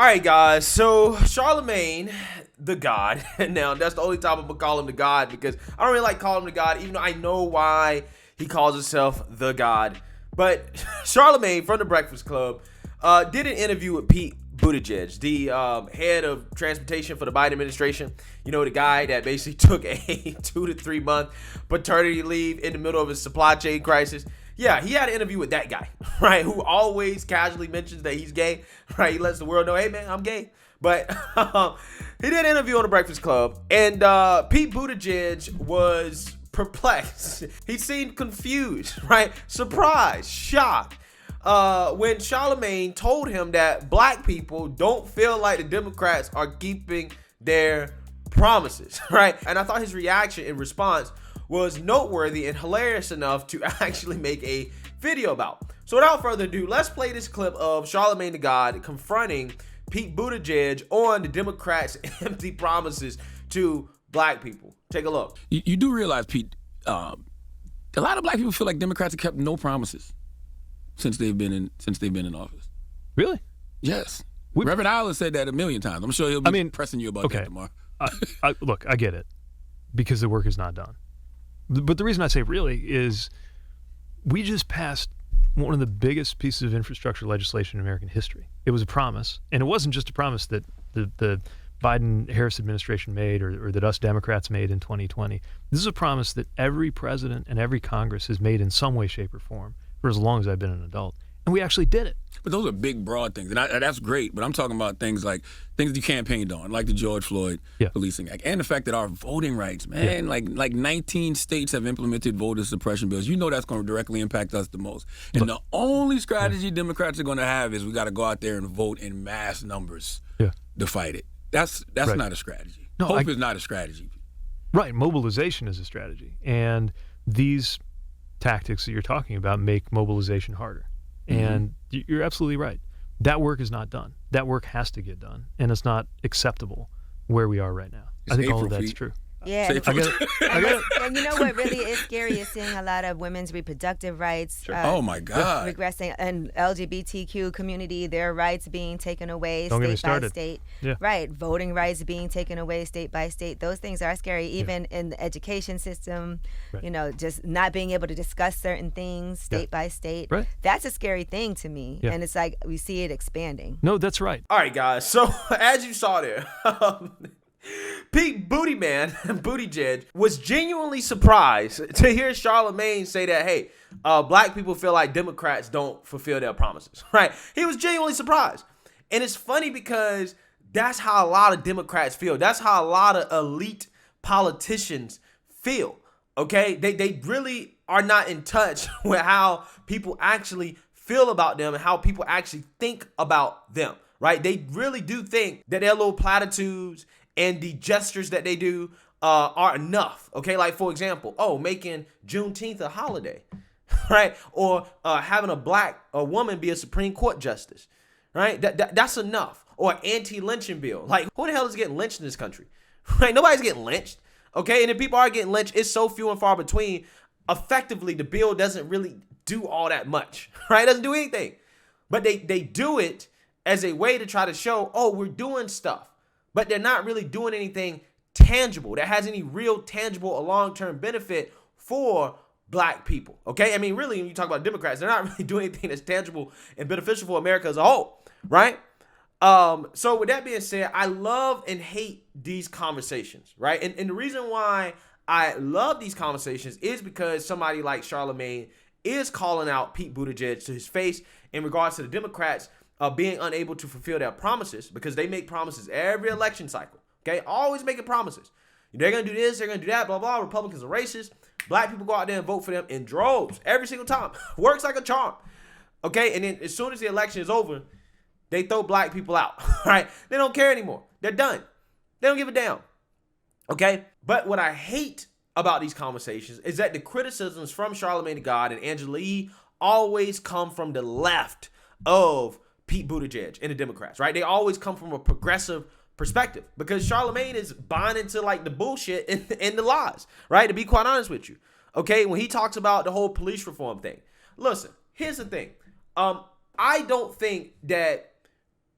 All right, guys. So Charlamagne the God. Now that's the only time I'm gonna call him the God because I don't really like calling him the God, even though I know why he calls himself the God. But Charlamagne from the Breakfast Club did an interview with Pete Buttigieg, the head of transportation for the Biden administration. You know, the guy that basically took a 2 to 3 month paternity leave in the middle of his supply chain crisis. Yeah, he had an interview with that guy, right, who always casually mentions that he's gay, right? He lets the world know, hey, man, I'm gay. But he did an interview on the Breakfast Club, and Pete Buttigieg was perplexed. He seemed confused, right? Surprised, shocked. When Charlemagne told him that black people don't feel like the Democrats are keeping their promises, right? And I thought his reaction in response was noteworthy and hilarious enough to actually make a video about. So without further ado, let's play this clip of Charlamagne Tha God confronting Pete Buttigieg on the Democrats' empty promises to black people. Take a look. You do realize, Pete, a lot of black people feel like Democrats have kept no promises since they've been in office. Really? Yes. Reverend Island said that a million times. I'm sure he'll be pressing you about that tomorrow. Look, I get it, because the work is not done. But the reason I say really is we just passed one of the biggest pieces of infrastructure legislation in American history. It was a promise, and it wasn't just a promise that the Biden-Harris administration made or that us Democrats made in 2020. This is a promise that every president and every Congress has made in some way, shape, or form for as long as I've been an adult. And we actually did it. But those are big, broad things, and that's great. But I'm talking about things you campaigned on, like the George Floyd Policing Act, and the fact that our voting rights, man, like 19 states have implemented voter suppression bills. You know that's going to directly impact us the most. And the only strategy Democrats are going to have is we got to go out there and vote in mass numbers to fight it. That's not a strategy. No, Hope is not a strategy. Right, mobilization is a strategy, and these tactics that you're talking about make mobilization harder. And you're absolutely right. That work is not done. That work has to get done, and it's not acceptable where we are right now. I think all of that's true. Yeah, I get it. And you know what really is scary is seeing a lot of women's reproductive rights oh my God, regressing, and LGBTQ community, their rights being taken away state by state. Yeah. Right, voting rights being taken away state by state. Those things are scary, even in the education system. Right. You know, just not being able to discuss certain things state by state. Right. That's a scary thing to me, Yeah. and it's like we see it expanding. No, that's right. All right, guys. So as you saw there, Pete Buttigieg was genuinely surprised to hear Charlamagne say that, hey, black people feel like Democrats don't fulfill their promises, right? He was genuinely surprised. And it's funny because that's how a lot of Democrats feel. That's how a lot of elite politicians feel, okay? They really are not in touch with how people actually feel about them and how people actually think about them, right? They really do think that their little platitudes and the gestures that they do are enough, okay? Like, for example, making Juneteenth a holiday, right? Or having a woman be a Supreme Court justice, right? That's enough. Or anti-lynching bill. Like, who the hell is getting lynched in this country? Right? Nobody's getting lynched, okay? And if people are getting lynched, it's so few and far between. Effectively, the bill doesn't really do all that much, right? It doesn't do anything. But they do it as a way to try to show, we're doing stuff. But they're not really doing anything tangible that has any real tangible or long-term benefit for black people, okay? I mean, really, when you talk about Democrats, they're not really doing anything that's tangible and beneficial for America as a whole, right? So with that being said, I love and hate these conversations, right? And the reason why I love these conversations is because somebody like Charlamagne is calling out Pete Buttigieg to his face in regards to the Democrats being unable to fulfill their promises, because they make promises every election cycle, okay? Always making promises. They're going to do this, they're going to do that, blah, blah. Republicans are racist. Black people go out there and vote for them in droves every single time. Works like a charm, okay? And then as soon as the election is over, they throw black people out, right? They don't care anymore. They're done. They don't give a damn, okay? But what I hate about these conversations is that the criticisms from Charlamagne Tha God and Angela Yee always come from the left of Pete Buttigieg and the Democrats, right? They always come from a progressive perspective because Charlamagne is buying into like the bullshit and the lies, right? To be quite honest with you, okay? When he talks about the whole police reform thing, listen, here's the thing. I don't think that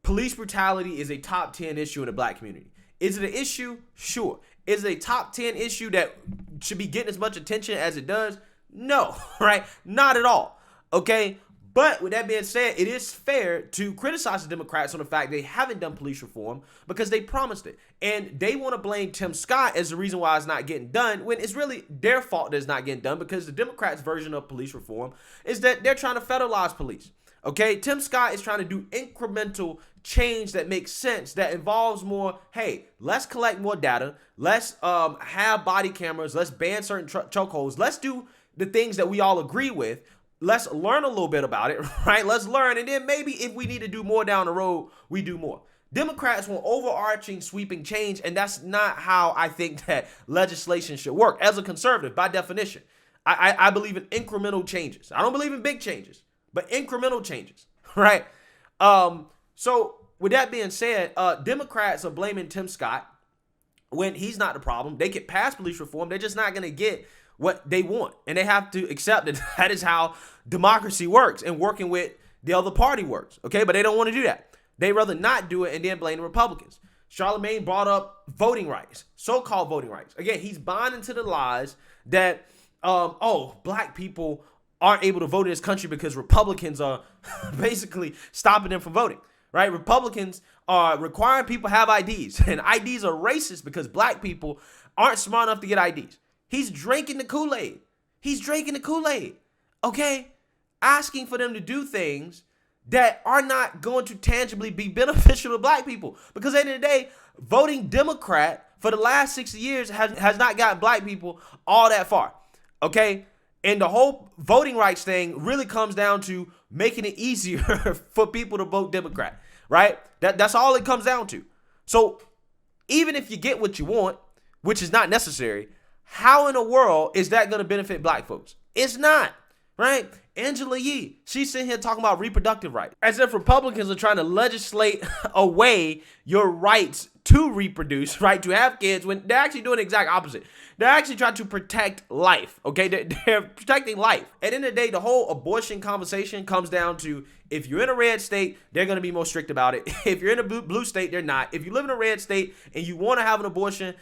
police brutality is a top 10 issue in the black community. Is it an issue? Sure. Is it a top 10 issue that should be getting as much attention as it does? No, right? Not at all. Okay. But with that being said, it is fair to criticize the Democrats on the fact they haven't done police reform because they promised it. And they want to blame Tim Scott as the reason why it's not getting done, when it's really their fault that it's not getting done, because the Democrats' version of police reform is that they're trying to federalize police. Okay, Tim Scott is trying to do incremental change that makes sense, that involves more, hey, let's collect more data, let's have body cameras, let's ban certain chokeholds, let's do the things that we all agree with. Let's learn a little bit about it, right? Let's learn, and then maybe if we need to do more down the road, we do more. Democrats want overarching, sweeping change, and that's not how I think that legislation should work. As a conservative, by definition, I believe in incremental changes. I don't believe in big changes, but incremental changes, right? So with that being said, Democrats are blaming Tim Scott when he's not the problem. They can pass police reform. They're just not going to get what they want, and they have to accept that that is how democracy works and working with the other party works, okay? But they don't want to do that. They rather not do it and then blame the Republicans. Charlemagne brought up voting rights, so-called voting rights. Again, he's buying into the lies that, black people aren't able to vote in this country because Republicans are basically stopping them from voting, right? Republicans are requiring people to have IDs, and IDs are racist because black people aren't smart enough to get IDs. He's drinking the Kool-Aid. He's drinking the Kool-Aid, okay? Asking for them to do things that are not going to tangibly be beneficial to black people. Because at the end of the day, voting Democrat for the last 60 years has not gotten black people all that far, okay? And the whole voting rights thing really comes down to making it easier for people to vote Democrat, right? That's all it comes down to. So even if you get what you want, which is not necessary, how in the world is that going to benefit black folks? It's not, right? Angela Yee, she's sitting here talking about reproductive rights, as if Republicans are trying to legislate away your rights to reproduce, right, to have kids, when they're actually doing the exact opposite. They're actually trying to protect life, okay? They're protecting life. At the end of the day, the whole abortion conversation comes down to, if you're in a red state, they're going to be more strict about it. If you're in a blue state, they're not. If you live in a red state and you want to have an abortion,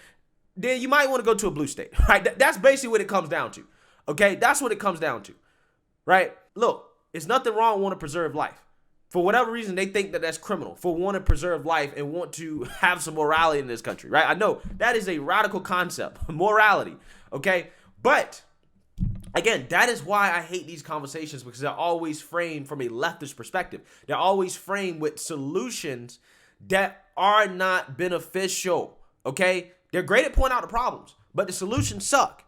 then you might want to go to a blue state, right? That's basically what it comes down to, okay? That's what it comes down to, right? Look, it's nothing wrong with wanting to preserve life. For whatever reason, they think that that's criminal, for wanting to preserve life and want to have some morality in this country, right? I know that is a radical concept, morality, okay? But again, that is why I hate these conversations, because they're always framed from a leftist perspective. They're always framed with solutions that are not beneficial, okay? They're great at pointing out the problems, but the solutions suck.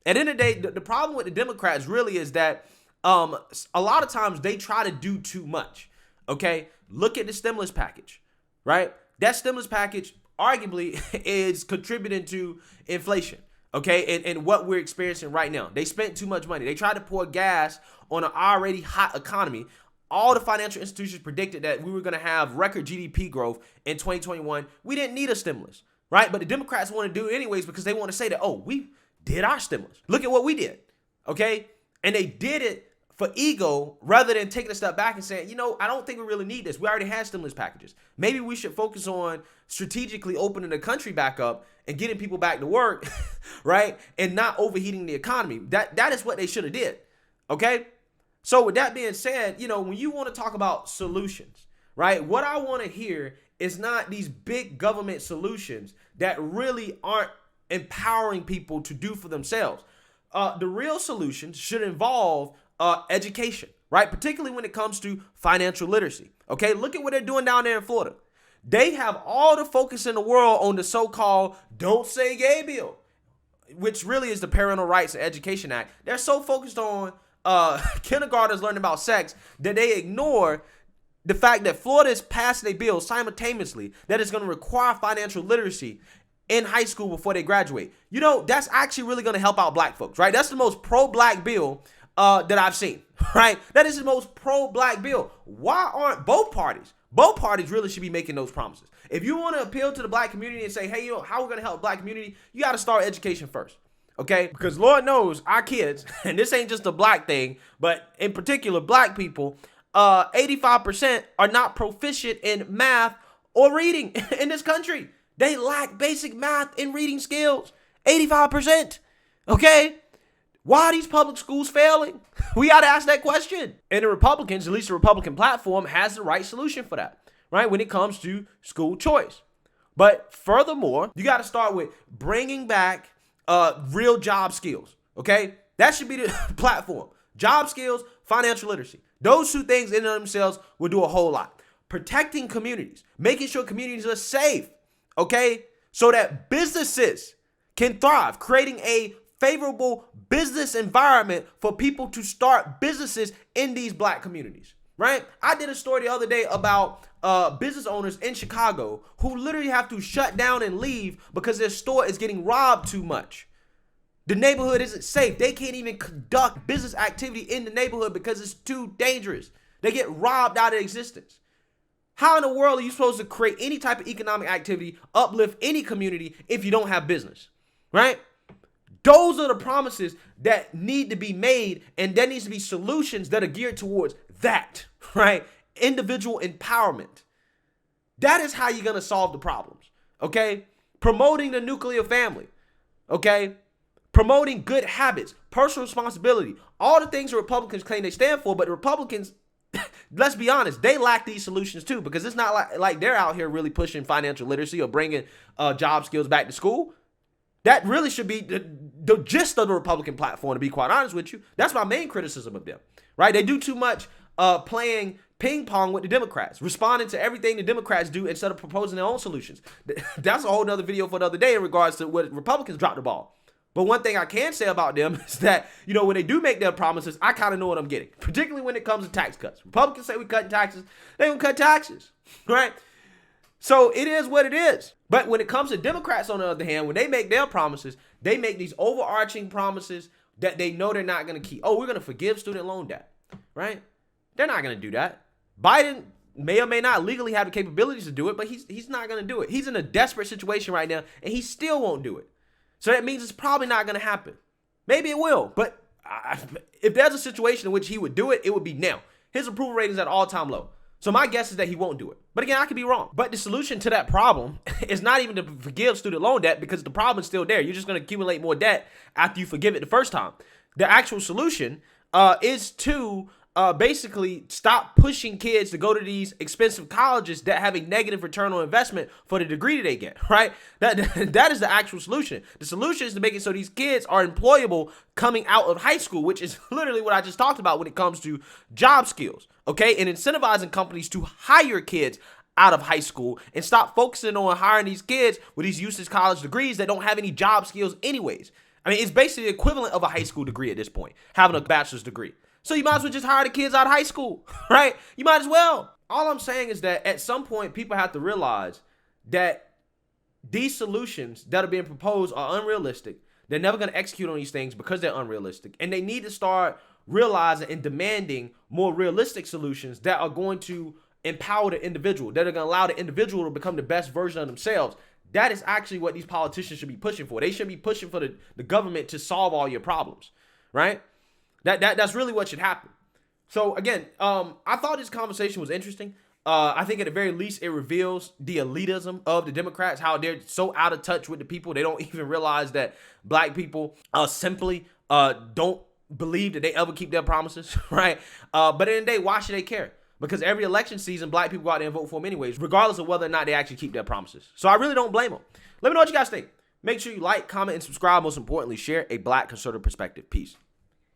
At the end of the day, the problem with the Democrats really is that a lot of times they try to do too much, okay? Look at the stimulus package, right? That stimulus package arguably is contributing to inflation, okay, and what we're experiencing right now. They spent too much money. They tried to pour gas on an already hot economy. All the financial institutions predicted that we were going to have record GDP growth in 2021. We didn't need a stimulus. Right? But the Democrats want to do it anyways because they want to say that, oh, we did our stimulus. Look at what we did. Okay? And they did it for ego rather than taking a step back and saying, I don't think we really need this. We already had stimulus packages. Maybe we should focus on strategically opening the country back up and getting people back to work, right? And not overheating the economy. That is what they should have did. Okay? So with that being said, when you want to talk about solutions, right? What I want to hear is not these big government solutions that really aren't empowering people to do for themselves. The real solutions should involve education, right? Particularly when it comes to financial literacy. Okay, look at what they're doing down there in Florida. They have all the focus in the world on the so-called Don't Say Gay bill, which really is the Parental Rights and Education Act. They're so focused on kindergartners learning about sex that they ignore the fact that Florida is passing a bill simultaneously that is going to require financial literacy in high school before they graduate. That's actually really going to help out black folks, right? That's the most pro-black bill that I've seen, right? That is the most pro-black bill. Why aren't both parties? Both parties really should be making those promises. If you want to appeal to the black community and say, hey, how we're going to help the black community, you got to start education first, okay? Because Lord knows our kids, and this ain't just a black thing, but in particular black people, 85% are not proficient in math or reading in this country. They lack basic math and reading skills. 85%. Okay? Why are these public schools failing? We got to ask that question. And the Republicans, at least the Republican platform, has the right solution for that, right? When it comes to school choice. But furthermore, you got to start with bringing back real job skills, okay? That should be the platform. Job skills, financial literacy. Those two things in and of themselves will do a whole lot. Protecting communities, making sure communities are safe, okay? So that businesses can thrive, creating a favorable business environment for people to start businesses in these black communities, right? I did a story the other day about business owners in Chicago who literally have to shut down and leave because their store is getting robbed too much. The neighborhood isn't safe. They can't even conduct business activity in the neighborhood because it's too dangerous. They get robbed out of existence. How in the world are you supposed to create any type of economic activity, uplift any community if you don't have business, right? Those are the promises that need to be made, and there needs to be solutions that are geared towards that, right? Individual empowerment. That is how you're going to solve the problems, okay? Promoting the nuclear family, okay? Promoting good habits, personal responsibility, all the things the Republicans claim they stand for, but the Republicans, let's be honest, they lack these solutions too, because it's not like they're out here really pushing financial literacy or bringing job skills back to school. That really should be the gist of the Republican platform, to be quite honest with you. That's my main criticism of them, right? They do too much playing ping pong with the Democrats, responding to everything the Democrats do instead of proposing their own solutions. That's a whole nother video for another day in regards to what Republicans drop the ball. But one thing I can say about them is that, you know, when they do make their promises, I kind of know what I'm getting, particularly when it comes to tax cuts. Republicans say we're cutting taxes. They don't cut taxes, right? So it is what it is. But when it comes to Democrats, on the other hand, when they make their promises, they make these overarching promises that they know they're not going to keep. Oh, we're going to forgive student loan debt, right? They're not going to do that. Biden may or may not legally have the capabilities to do it, but he's not going to do it. He's in a desperate situation right now, and he still won't do it. So that means it's probably not going to happen. Maybe it will, but if there's a situation in which he would do it, it would be now. His approval rating is at all-time low. So my guess is that he won't do it. But again, I could be wrong. But the solution to that problem is not even to forgive student loan debt, because the problem is still there. You're just going to accumulate more debt after you forgive it the first time. The actual solution is to basically stop pushing kids to go to these expensive colleges that have a negative return on investment for the degree that they get, right? That is the actual solution. The solution is to make it so these kids are employable coming out of high school, which is literally what I just talked about when it comes to job skills, okay? And incentivizing companies to hire kids out of high school and stop focusing on hiring these kids with these useless college degrees that don't have any job skills anyways. I mean, it's basically the equivalent of a high school degree at this point, having a bachelor's degree. So you might as well just hire the kids out of high school, right? You might as well. All I'm saying is that at some point, people have to realize that these solutions that are being proposed are unrealistic. They're never going to execute on these things because they're unrealistic. And they need to start realizing and demanding more realistic solutions that are going to empower the individual, that are going to allow the individual to become the best version of themselves. That is actually what these politicians should be pushing for. They should be pushing for the government to solve all your problems, right? That's really what should happen. So again, I thought this conversation was interesting. I think at the very least, it reveals the elitism of the Democrats, how they're so out of touch with the people. They don't even realize that black people simply don't believe that they ever keep their promises, right? But at the end of the day, why should they care? Because every election season, black people go out there and vote for them anyways, regardless of whether or not they actually keep their promises. So I really don't blame them. Let me know what you guys think. Make sure you like, comment, and subscribe. Most importantly, share a black conservative perspective. Peace.